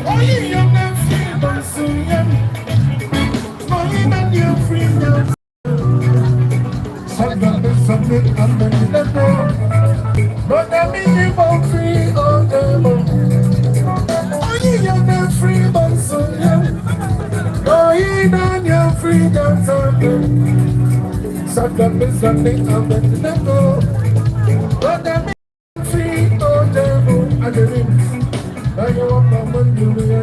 Oh, you're not free, but soon you're not your freedom. Something I'm making a door. But I mean, you won't free all the more. Oh, you're not free, but soon you're not your freedom. Something I'm making a door. But I mean, free all the more. I didn't. I want my money, I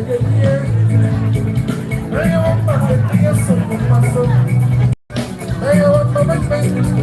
want my money, I want my money.